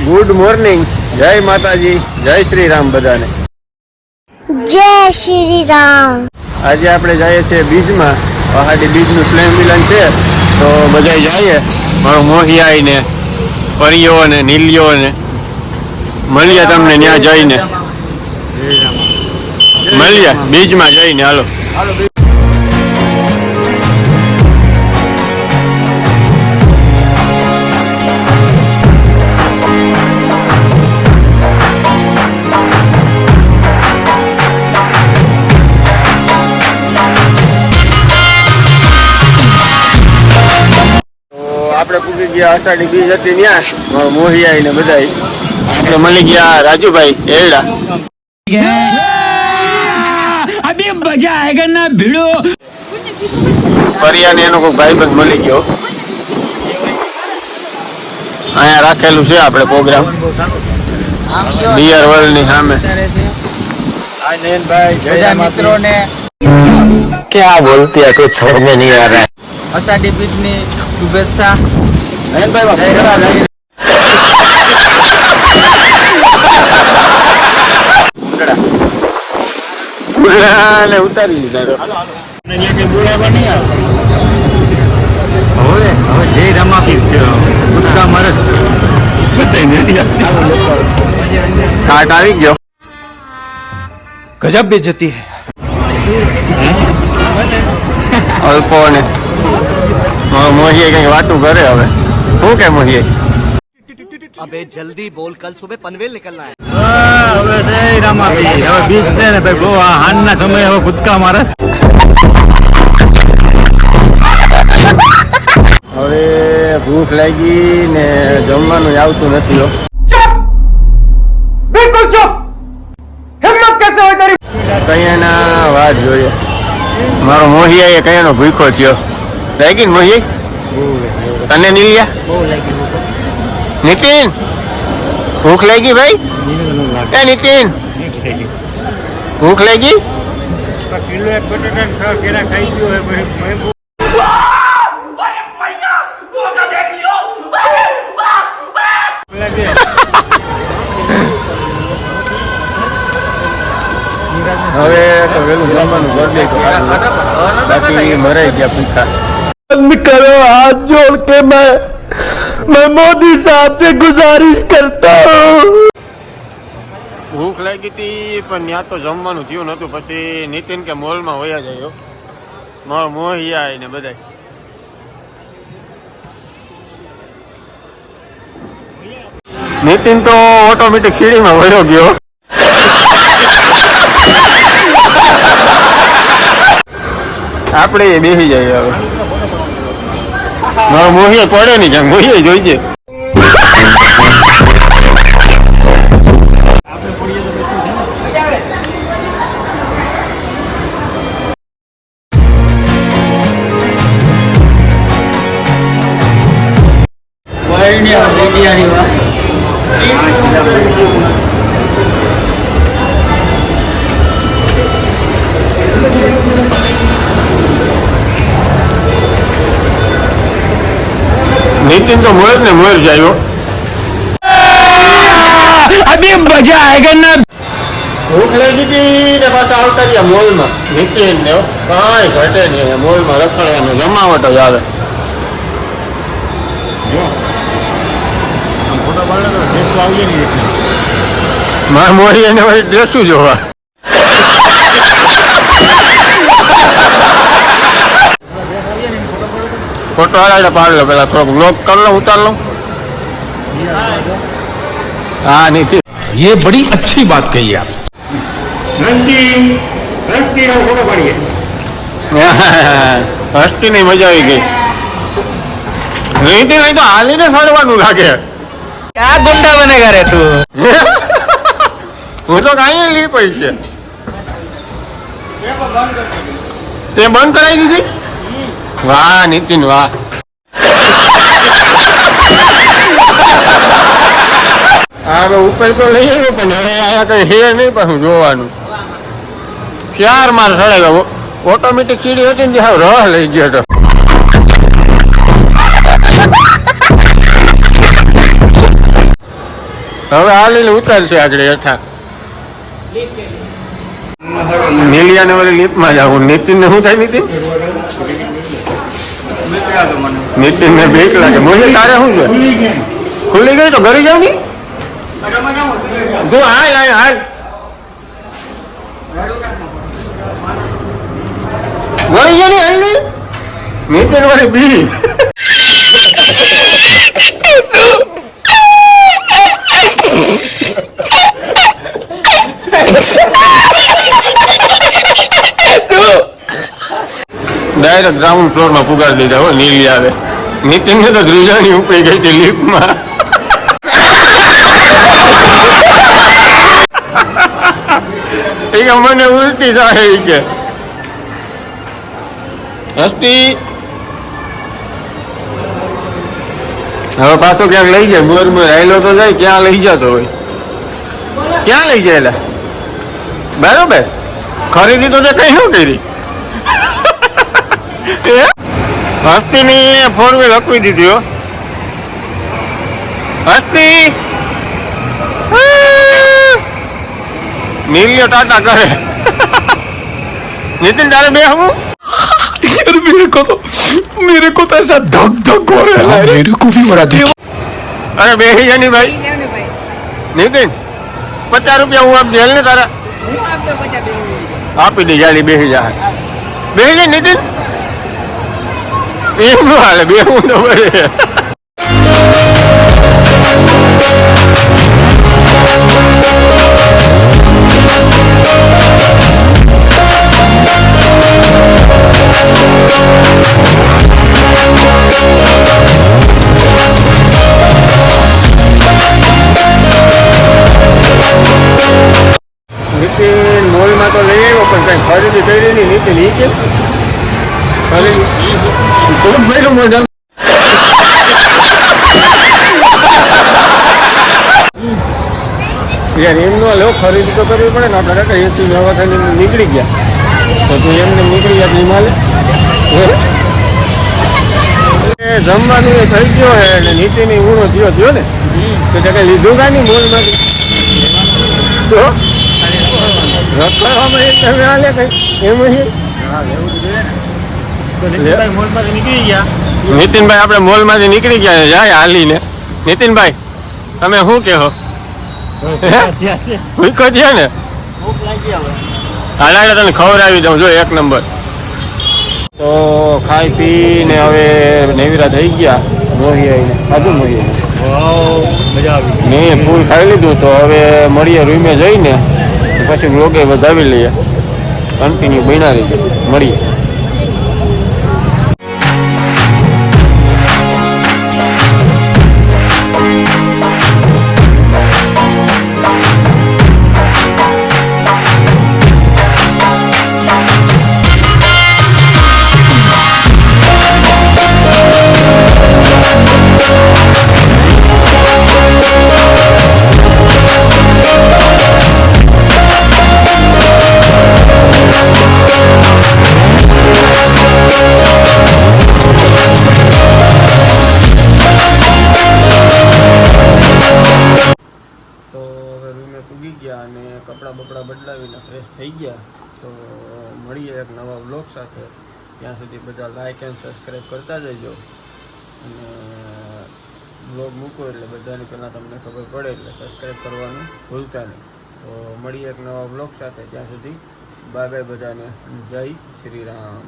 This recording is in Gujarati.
ગુડ મોર્નિંગ, જય માતાજી, જય શ્રી રામ બધાને. જય શ્રી રામ. આજે આપણે જઈએ છીએ બીજમાં, પહાડી બીજનું સ્નેહ મિલન છે, તો બધા જઈએ. મારો મોહિયાઈ ને પરીઓ ને નીલિયો ને મળીએ તમને ત્યાં જઈને. મળીએ બીજમાં જઈને. હાલો. આપણે પૂછી ગયા અષાઢી બીજ હતી ત્યાં મોહિયાઈ ને બધા. આપણે મળી ગયા રાજુભાઈ એરડા. અભી મજા આયેગા ના ભીડો. પરિયા ને એનો કોઈ ભાઈબંધ મળી ગયો. અહીંયા રાખેલું છે આપણે પ્રોગ્રામ બિયર વર્લ્ડ ની સામે. मित्रों ने क्या बोलती है कुछ समझ में नहीं आ रहा है. अषाढ़ी बीज ની શુભેચ્છા. ઉતારી લીધા. હવે જય રમાપી કુદકા મરસ કાટ આવી ગયો. गजब बेइज्जती है. અલ્પો ને મોહિએ કઈ વાતું કરે. હવે શું કે મોહિએ? अबे जल्दी बोल, कल सुबह पनवेल निकलना है. હવે જય રમાપી. હવે બીજ છે ને ભાઈ, બહુ હાનના સમયે હવે કુદકા મરસ. હવે ભૂખ લાગી ને જમવાનું આવતું નથી. बिल्कुल चुप. हिम्मत कैसे हुई तेरी? કઈ એના વાત જોઈએ. મારો મોહિયા એ કયાનો ભૂખો થયો. લાગી ને મોહિએ તને નીલિયા? નીતિન ભૂખ લાગી ભાઈ? એ નીતિન ભૂખ લાગી? કિલો એક બટાટા કેરા ખાઈ ગયો હે ભાઈ. હવે તો વેલું જમવાનું કરી દે તો સારું. બાકી મરાઈ ગયા ભૂખા. बंद करो हाथ जोड़ के मैं मोदी साहब से गुजारिश करता हूँ. ભૂખ લાગી હતી પણ ત્યાં તો જમવાનું થયું નતું. પછી નીતિન કે મોલમાં વયા જાય. મારો મોહિયા ને બધા. નીતિન તો ઓટોમેટિક સીડીમાં વળ્યો ગયો. આપણે એ બેસી જાય. હવે મારો મોહિયા પડે નહીં, ક્યાંક મોહિયા જોઈજે. નીતિન તો મોર ને મોર જાય. अभी मजा आएगा ना. ભૂખ લાગી હતી ને પાછા આવતા રહ્યા મોલમાં. નીતિન ને કાંઈ ઘટે નહીં. મોલમાં રખડવાનો જમાવટ જ આવે. મારા મોરી એને ડ્રેસું જોવા. ફોટો હાલ પાડ લો. પેલા થોડોક બ્લોક કર લો, ઉતાર લો. હા નીતિન ये बड़ी अच्छी बात कही आप. હસ્તી ની મજા આવી ગઈ. નીતિન તો હાલીને ફરવાનું લાગે. क्या गुंडा बनेगा रे तू? હું તો કાંઈ લી પડી છે. તે બંધ કરાવી દીધી? વાહ નીતિન વાહ. હા ઉપર તો લઈ આવ્યો પણ હવે આયા કઈ હે નહીં. પાછું જોવાનું 4 માર સળાવ્યા. ઓટોમેટિક સીડી હતી ને રહ લઈ ગયો હતો. હવે હાલીને ઉતારશે આગળ હેઠા. નીલિયાને વળી લીપમાં જાવું. નીતિનને શું થાય નીતિન? નીતિનને બીક લાગે. મોજે તારે શું છે? ખુલ્લી ગઈ તો ઘરે જાવ ની. તું હાલ હાલ હાલ. વળી જાય ને હાલ ની. નીતિન વળી બી. ડાયરેક્ટ ગ્રાઉન્ડ ફ્લોરમાં પુગાડી દીધા હો. નીલી આવે. નીતિનને તો ધ્રુજાણી ઉપડી ગઈ હતી લિફ્ટમાં. એ કે મને ઉલટી થાય એ કે હસ્તી. હવે પાછો ક્યાંક લઈ જાય. બોર હેલો તો જાય. ક્યાં લઈ જતો હોય? ક્યાં લઈ જાય? બરોબર ખરીદી તો તે કઈ ન કરી. હસ્તીની 4 વ્હીલ હકવી દીધી હો. હસ્તી નીલિયો ટાટા કરે. નીતિન તારે બે હું मेरे को तो ऐसा धक धक हो रहा है. मेरे को भी बड़ा धक. અરે બેહી જાની ભાઈ. નીતિન 50 રૂપિયા હું આપી હાલ ને તારા. આપી દે જાલી બેહી જા. બેહી જા નીતિન. એમ નો હાલે બેહું તો બરે. નીતિન મોલમાં તો લઈ આવ્યો પણ કઈ ખરીદી કરી નહીં. નીતિન ઈ કે ખૂબ ભાઈ મજા. યાર એમનો લો ખરીદી તો કરવી પડે ને. આપણે કાકા એસી નવા થઈને નીકળી ગયા તો તું એમને નીકળી ગયા હિમાલે. જમવાનું એ થઈ ગયો હે એટલે નીતિની ઊણો થયો ને તો કઈ લીધું કા નહીં મોલમાંથી તો રખડવામાં એક તમે હાલે કઈ એમ નીતિનભાઈ આપણે મોલમાંથી નીકળી ગયા જાય હાલીને. નીતિનભાઈ તમે શું કહો? ભૂખો થયા ને? હાલાડે તને ખવડાવી દઉં જો એક નંબર. તો ખાઈ પીને હવે નેવીરા થઈ ગયા. મોહી આવીને ખાધું મોહી મજા આવી. મેં ફૂલ ખાઈ લીધું તો હવે મળીએ રૂમે જઈને પછી વ્લોગે વધાવી લઈએ. કન્ટિન્યુ બન્યા રહીએ. મળીએ. અને કપડાં બપડા બદલાવીને ફ્રેશ થઈ ગયા. તો મળીએ એક નવા વ્લોગ સાથે. ત્યાં સુધી બધા લાઈક એન્ડ સબસ્ક્રાઈબ કરતા જજો. અને વ્લોગ મૂકો એટલે બધાની પહેલાં તમને ખબર પડે એટલે સબસ્ક્રાઈબ કરવાનું ભૂલતા નહીં. તો મળીએ એક નવા વ્લોગ સાથે. ત્યાં સુધી બાય બાય બધાને. જય શ્રી રામ.